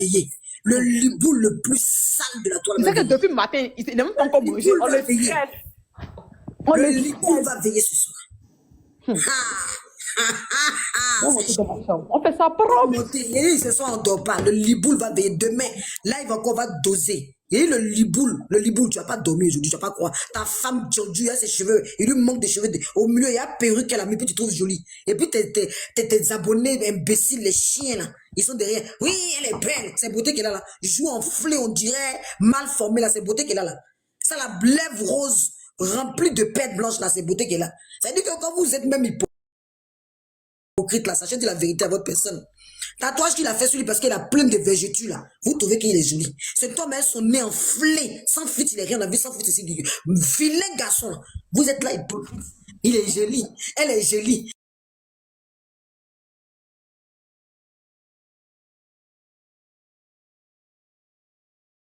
veiller. Le libou le plus sale de la toile Tu va sais que veiller. depuis le matin, il n'est même pas encore bougé. On le stresse. On Le le libou va veiller ce soir. On fait ça propre. Et ce soir, on ne dort pas. Le liboule va veiller demain. Là, il va encore va doser. Et le liboule, tu n'as pas dormi aujourd'hui, tu n'as pas croire. Ta femme, Dieu, a ses cheveux, il lui manque des cheveux. Au milieu, il y a une perruque qu'elle a mis, puis tu trouves jolie. Et puis, tes abonnés imbéciles, les chiens, là, ils sont derrière. Oui, elle est belle. C'est beauté qu'elle a là. Joue enflé, on dirait, mal formé, là, c'est beauté qu'elle a là. Ça, la lèvre rose, remplie de perles blanches, là, c'est beauté qu'elle a. Ça veut dire que quand vous êtes même hypocrite, là, sachez dire la vérité à votre personne. Tatouage qu'il a fait sur lui parce qu'il a plein de végétus là. Vous trouvez qu'il est joli. Cet homme a son nez enflé. Sans fit, il est rien à vu, sans fit ici. Vilain garçon. Vous êtes là hypocrite. Il est joli. Elle est jolie.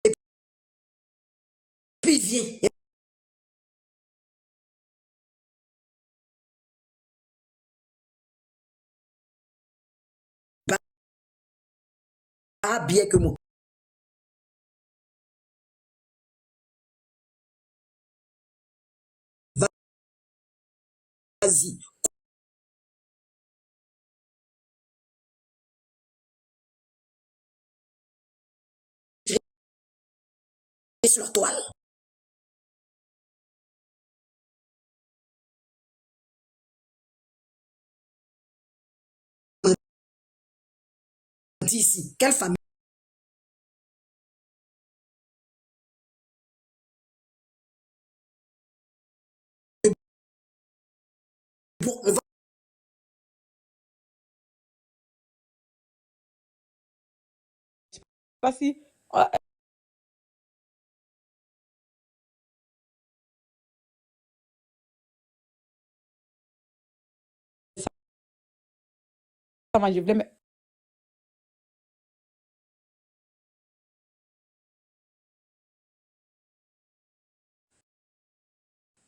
Et puis il vient. Pas bien que moi. Vas-y. Sur la toile. Dis ici. Quelle famille? Bon, on va. Pas si. Je voulais mettre.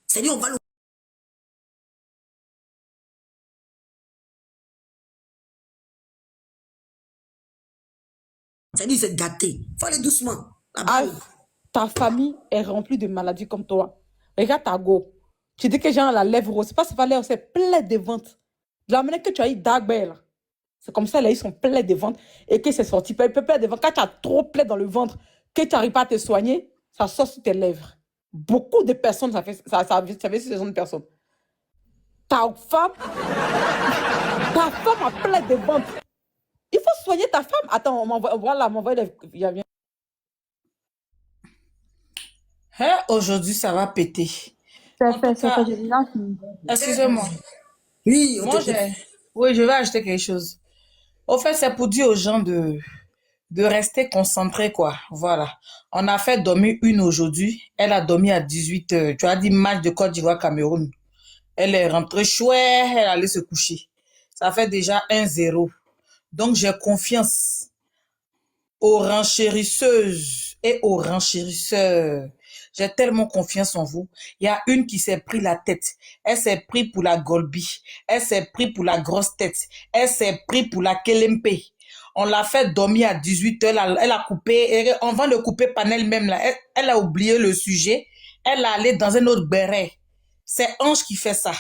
C'est dit, on va le. C'est dit, c'est gâté. Faut aller doucement. Ah, Là-bas. ta famille est remplie de maladies comme toi. Regarde ta go. Tu dis que genre la lèvre rose. C'est pas ça lèvre, c'est plein de ventre. De la manière que tu as eu Dagbe là. C'est comme ça, là, ils sont pleins de ventre et que c'est sorti. Plein de ventre. Quand tu as trop plein dans le ventre, que tu n'arrives pas à te soigner, ça sort sur tes lèvres. Beaucoup de personnes, ça fait sur ce genre de personnes. Ta femme a plein de ventre. Il faut soigner ta femme. Attends, voilà, m'envoie les. Hein, aujourd'hui, ça va péter. En tout cas, excusez-moi. Oui, on Moi, t'écoute. oui, je vais acheter quelque chose. Au fait, c'est pour dire aux gens de rester concentrés, quoi. Voilà. On a fait dormir une aujourd'hui. Elle a dormi à 18 heures. Tu as dit match de Côte d'Ivoire-Cameroun. Elle est rentrée chouette, elle allait se coucher. Ça fait déjà 1-0. Donc, j'ai confiance aux renchérisseuses et aux renchérisseurs. J'ai tellement confiance en vous. Il y a une qui s'est pris la tête. Elle s'est pris pour la Golbi. Elle s'est pris pour la grosse tête. Elle s'est pris pour la Kelempe. On l'a fait dormir à 18 heures. Elle a coupé. On va le couper par elle-même. Là. Elle a oublié le sujet. Elle est allée dans un autre béret. C'est Ange qui fait ça.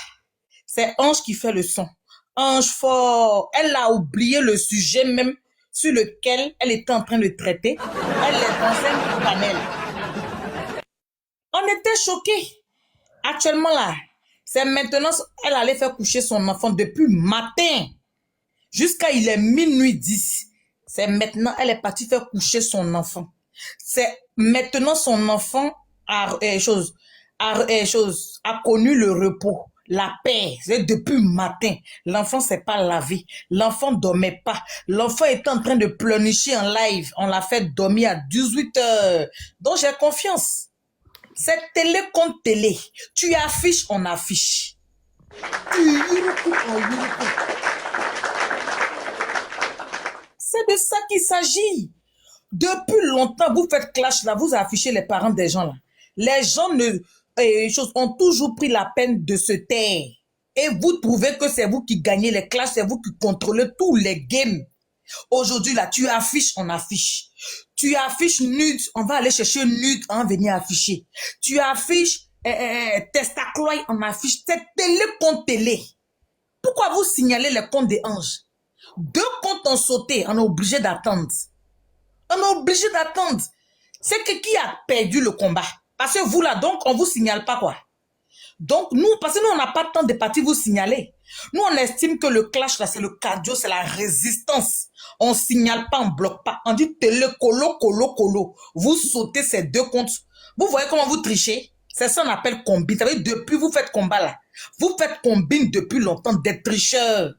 C'est Ange qui fait le son. Ange fort. Elle a oublié le sujet même sur lequel elle était en train de traiter. Elle est dans un panel. On était choqués. Actuellement là, c'est maintenant, elle allait faire coucher son enfant depuis matin. Jusqu'à il est minuit 10. C'est maintenant, elle est partie faire coucher son enfant. C'est maintenant son enfant a connu le repos, la paix. C'est depuis matin. L'enfant s'est pas lavé. L'enfant dormait pas. L'enfant était en train de pleurnicher en live. On l'a fait dormir à 18 heures. Donc j'ai confiance. C'est télé contre télé. Tu affiches, on affiche. C'est de ça qu'il s'agit. Depuis longtemps, vous faites clash là, vous affichez les parents des gens là. Les gens ont toujours pris la peine de se taire. Et vous trouvez que c'est vous qui gagnez les clashs, c'est vous qui contrôlez tous les games. Aujourd'hui, là, tu affiches, on affiche. Tu affiches nude, on va aller chercher nude, on va venir afficher. Tu affiches testacloï, on affiche. C'est télé contre télé. Pourquoi vous signalez les comptes des anges? 2 comptes ont sauté, on est obligé d'attendre. On est obligé d'attendre. C'est que qui a perdu le combat? Parce que vous là, donc, on vous signale pas quoi. Donc, nous, parce que nous, on n'a pas le temps de partir vous signaler. Nous, on estime que le clash, là, c'est le cardio, c'est la résistance. On signale pas, on bloque pas. On dit télé, colo. Vous sautez ces 2 comptes. Vous voyez comment vous trichez? C'est ça qu'on appelle combine. Vous savez, depuis, vous faites combat, là. Vous faites combine depuis longtemps, des tricheurs.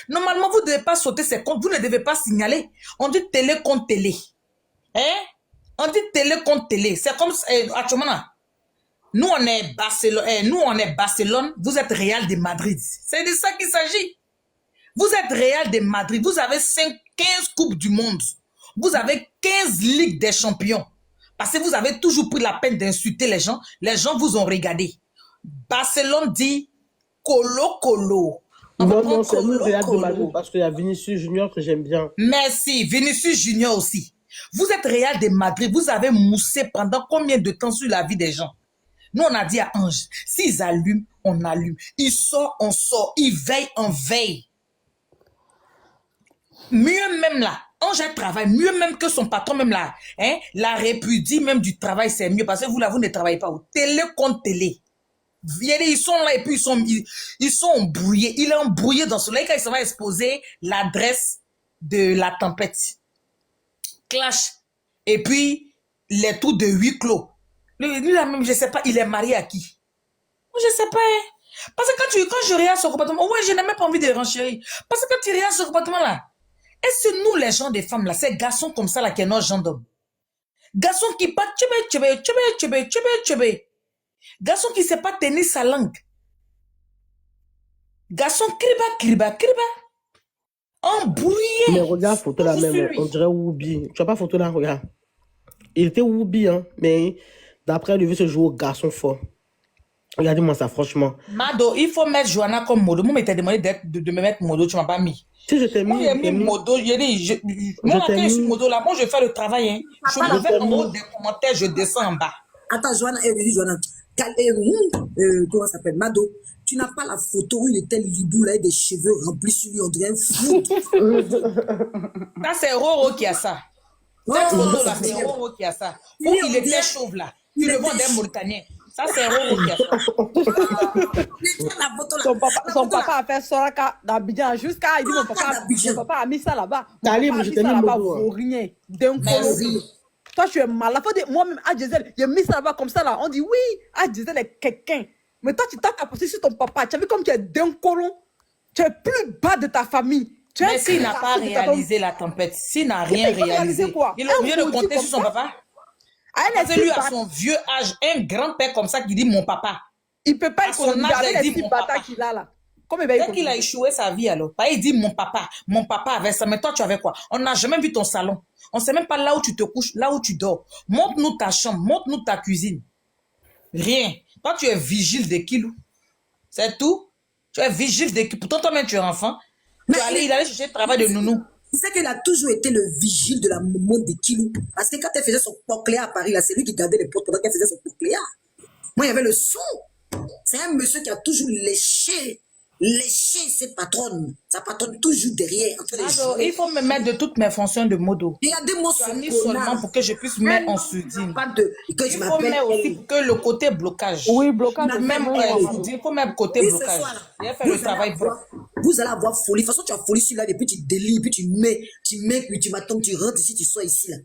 Normalement, vous ne devez pas sauter ces comptes. Vous ne devez pas signaler. On dit télé contre télé. Hein? On dit télé contre télé. C'est comme, actuellement, là. Nous, on est Barcelone, vous êtes Real de Madrid. C'est de ça qu'il s'agit. Vous êtes Real de Madrid, vous avez 15 coupes du monde. Vous avez 15 ligues des champions. Parce que vous avez toujours pris la peine d'insulter les gens vous ont regardé. Barcelone dit colo. Non, c'est nous Real de Madrid parce qu'il y a Vinicius Junior que j'aime bien. Merci, Vinicius Junior aussi. Vous êtes Real de Madrid, vous avez moussé pendant combien de temps sur la vie des gens? Nous, on a dit à Ange, s'ils allument, on allume. Ils sortent, on sort. Ils veillent, on veille. Mieux même là, Ange travaille, mieux même que son patron même là. Hein, la répudie même du travail, c'est mieux. Parce que vous là, vous ne travaillez pas. Télé contre télé. Ils sont là et puis ils sont embrouillés. Il est embrouillé dans ce là. Quand il s'en va exposer l'adresse de la tempête. Clash. Et puis, les tours de huis clos. Lui là même, je sais pas, il est marié à qui? Je sais pas. Hein. Parce que quand je regarde ce comportement, ouais, je n'ai même pas envie de renchérir. Parce que quand tu regardes ce comportement-là, est-ce que nous, les gens des femmes, là, ces garçons comme ça, là, qui sont nos gens d'hommes? Garçons qui partent, tchébé. Garçon qui ne sait pas tenir sa langue. Garçon kriba. Embrouillé. Mais regarde, photo là même, on dirait Woubi. Tu vois pas photo là, regarde. Il était Woubi, hein, mais d'après lui, il veut se jouer au garçon fort. Regardez-moi ça, franchement. Mado, il faut mettre Johanna comme modo. Moi, je t'ai demandé de me mettre modo, tu m'as pas mis. Si je t'ai mis. Moi, j'ai mis modo, j'ai dit, moi, quand je suis modo là, moi, je fais le travail, hein. Je me vais en haut des commentaires, je descends en bas. Attends, Johanna, comment ça s'appelle? Mado, tu n'as pas la photo où il était libou là, avec des cheveux remplis sur lui, on dirait un fou. Ça, c'est Roro qui a ça. Cette photo là, c'est Roro qui a ça. Où il était chauve là. Il le vend des Mauritaniens. Ça, c'est Roro qui a ça. Son papa a fait Soraka d'Abidjan jusqu'à. Il dit mon papa a mis ça là-bas. Talib, je t'ai mis là-bas modo. pour rien. D'un coup. Toi, tu es malade. Moi-même, à Gisèle, j'ai mis ça là-bas comme ça là. On dit oui, à Gisèle est quelqu'un. Mais toi, tu t'as capoté sur ton papa. Tu as vu comme tu es d'un colon. Tu es plus bas de ta famille. Mais s'il n'a pas réalisé la tempête, s'il n'a rien réalisé, il est obligé de compter sur son papa. Parce que lui, à son vieux âge, un grand-père comme ça qui dit mon papa. Il ne peut pas économiser les 6 batailles qu'il a là. Dès qu'il a échoué sa vie alors, il dit mon papa avait ça, mais toi tu avais quoi? On n'a jamais vu ton salon. On ne sait même pas là où tu te couches, là où tu dors. Montre-nous ta chambre, montre-nous ta cuisine. Rien. Toi tu es vigile de kilou. C'est tout. Tu es vigile de kilou. Pourtant toi-même tu es enfant. Il allait chercher le travail de nounou. Tu sais qu'il a toujours été le vigile de la maman de Kilou. Parce que quand elle faisait son porcléa à Paris, là, c'est lui qui gardait les portes pendant qu'elle faisait son porcléa. Moi, il y avait le son. C'est un monsieur qui a toujours léché cette patronne. Sa patronne toujours derrière. Alors, il faut me mettre de toutes mes fonctions de modo. Regardez-moi ce mis seulement pour que je puisse mettre en soudine. Il faut mettre aussi pour que le côté blocage. Oui, blocage. Même il faut mettre côté blocage. Il a fait le travail propre. Vous allez avoir folie. De toute façon, tu as folie sur là, et puis tu délires, puis tu mets, puis tu m'attends, tu rentres ici, tu sors ici là.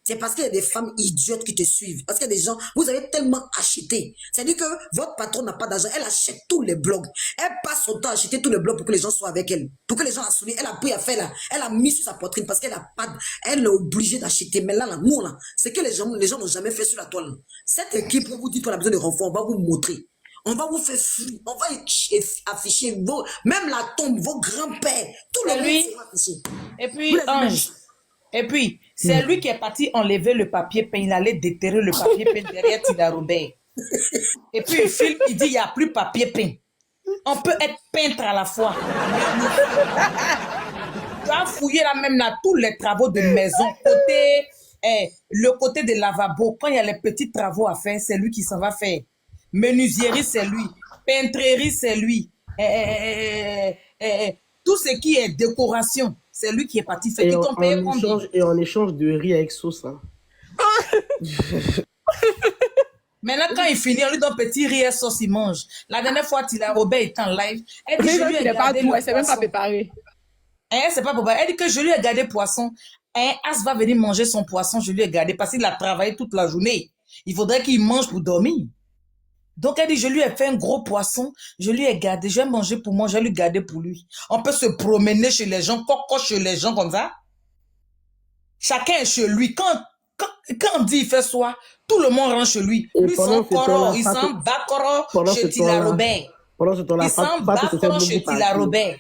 C'est parce qu'il y a des femmes idiotes qui te suivent. Parce qu'il y a des gens, vous avez tellement acheté. C'est-à-dire que votre patron n'a pas d'argent. Elle achète tous les blogs. Elle passe son temps à acheter tous les blogs pour que les gens soient avec elle. Pour que les gens la soulignent. Elle a pris à faire là. Elle a mis sur sa poitrine parce qu'elle a pas, elle est obligée d'acheter. Mais là, nous là, c'est que les gens n'ont jamais fait sur la toile. Cette équipe, on vous dit qu'on a besoin de renforts, on va vous montrer. On va vous faire fou. On va afficher même la tombe, vos grands-pères. Tout le monde sera affiché. Et puis, Ange. Et puis, c'est lui qui est parti enlever le papier peint. Il allait déterrer le papier peint derrière Tida Robert. Et puis, il filme, il dit, il n'y a plus papier peint. On peut être peintre à la fois. vas fouiller là même là tous les travaux de maison, le côté des lavabos. Quand il y a les petits travaux à faire, c'est lui qui s'en va faire. Menuiserie, c'est lui. Peinturerie, c'est lui. Tout ce qui est décoration, c'est lui qui est parti faire. Et Qui en, t'ont payé en combien? échange, et en échange de riz avec sauce. Hein. Maintenant, quand il finit, on lui donne petit riz et sauce, il mange. La dernière fois, Tila Robert était en live. Elle dit, je lui ai Il n'est pas gardé tout, le elle s'est même pas poisson. préparée. Hein, c'est pas pour elle dit que je lui ai gardé poisson. Hein, As va venir manger son poisson, je lui ai gardé parce qu'il a travaillé toute la journée. Il faudrait qu'il mange pour dormir. Donc elle dit, je lui ai fait un gros poisson, je lui ai gardé, je vais manger pour moi, je vais lui garder pour lui. On peut se promener chez les gens, coco chez les gens comme ça. Chacun est chez lui. Quand on dit il fait soi, tout le monde rentre chez lui. Et Lui, pendant son ce temps-là, coro, il s'en bat coro chez Tila Robert. pendant ce temps-là, Il s'en Fatou bat se fait coro chez beaucoup Tila partout. Robert.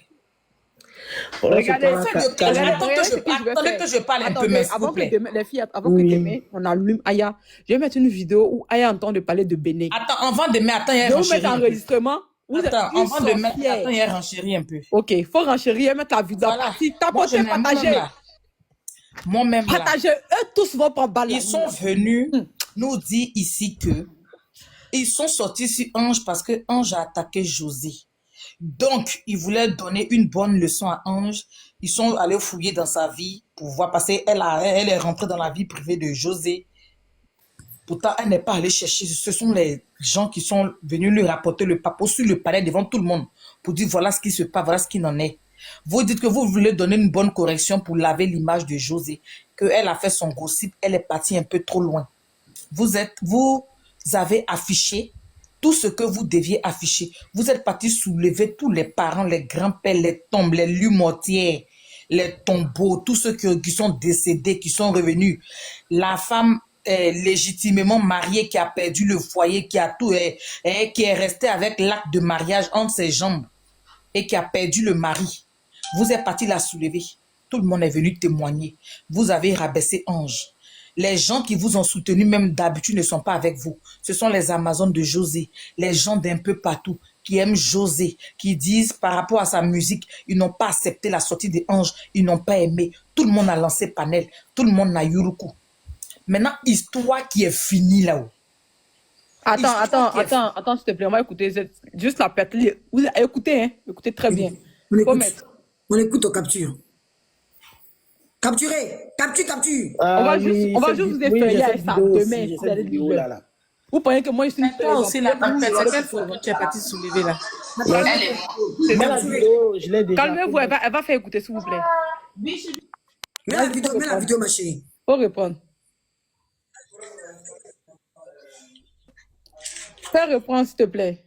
Pendant ce Regardez, temps-là, regardez ce que je vais Attendez faire. que je parle un peu, Attendez, mais s'il vous avant que plaît. demain, les filles, avant que Oui. demain, on allume Aya, je vais mettre une vidéo où Aya entend de parler de Béné. Attends, avant de mettre, attends, il y a Je un vais vous mettre renchéri un peu. enregistrement. Vous êtes Attends, une avant de mettre, sorcière. attends, il y a un renchéri un peu. Ok, il faut renchérir, mettre la vidéo. Voilà. Si Moi, je tapotez, n'ai moi-même partagez. là. Moi-même là. Partagez. Eux tous vont prendre balle. Ils sont venus nous dire ici que ils sont sortis sur Ange parce que Ange a attaqué José. Donc, ils voulaient donner une bonne leçon à Ange. Ils sont allés fouiller dans sa vie pour voir, parce qu'elle elle est rentrée dans la vie privée de José. Pourtant, elle n'est pas allée chercher. Ce sont les gens qui sont venus lui rapporter le papo sur le palais devant tout le monde pour dire voilà ce qui se passe, voilà ce qu'il en est. Vous dites que vous voulez donner une bonne correction pour laver l'image de José, qu'elle a fait son gossip, elle est partie un peu trop loin. Vous avez affiché tout ce que vous deviez afficher. Vous êtes parti soulever tous les parents, les grands-pères, les tombes, les lumortières, les tombeaux, tous ceux qui sont décédés, qui sont revenus. La femme légitimement mariée qui a perdu le foyer, qui a tout, qui est restée avec l'acte de mariage entre ses jambes et qui a perdu le mari. Vous êtes parti la soulever. Tout le monde est venu témoigner. Vous avez rabaissé Ange. Les gens qui vous ont soutenu, même d'habitude, ne sont pas avec vous. Ce sont les Amazones de José, les gens d'un peu partout qui aiment José, qui disent par rapport à sa musique, ils n'ont pas accepté la sortie des Anges, ils n'ont pas aimé. Tout le monde a lancé panel, tout le monde a yuruku. Maintenant, histoire qui est finie là-haut. Attends, s'il te plaît, on va écouter juste la perte. Écoutez, hein, écoutez très bien. On Faut écoute. mettre. On écoute, on capture. Capturez. Capture. On va juste vous effeuiller avec ça demain. J'ai cette vidéo là. Vous pensez que moi, je suis une Toi aussi, la tempête, c'est quelle fois que tu es parti soulever là? Moi, la vidéo, je l'ai déjà. Calmez-vous, elle va faire écouter, s'il vous plaît. Mets la vidéo, ma chérie. Faut répondre. Fais répondre, s'il te plaît.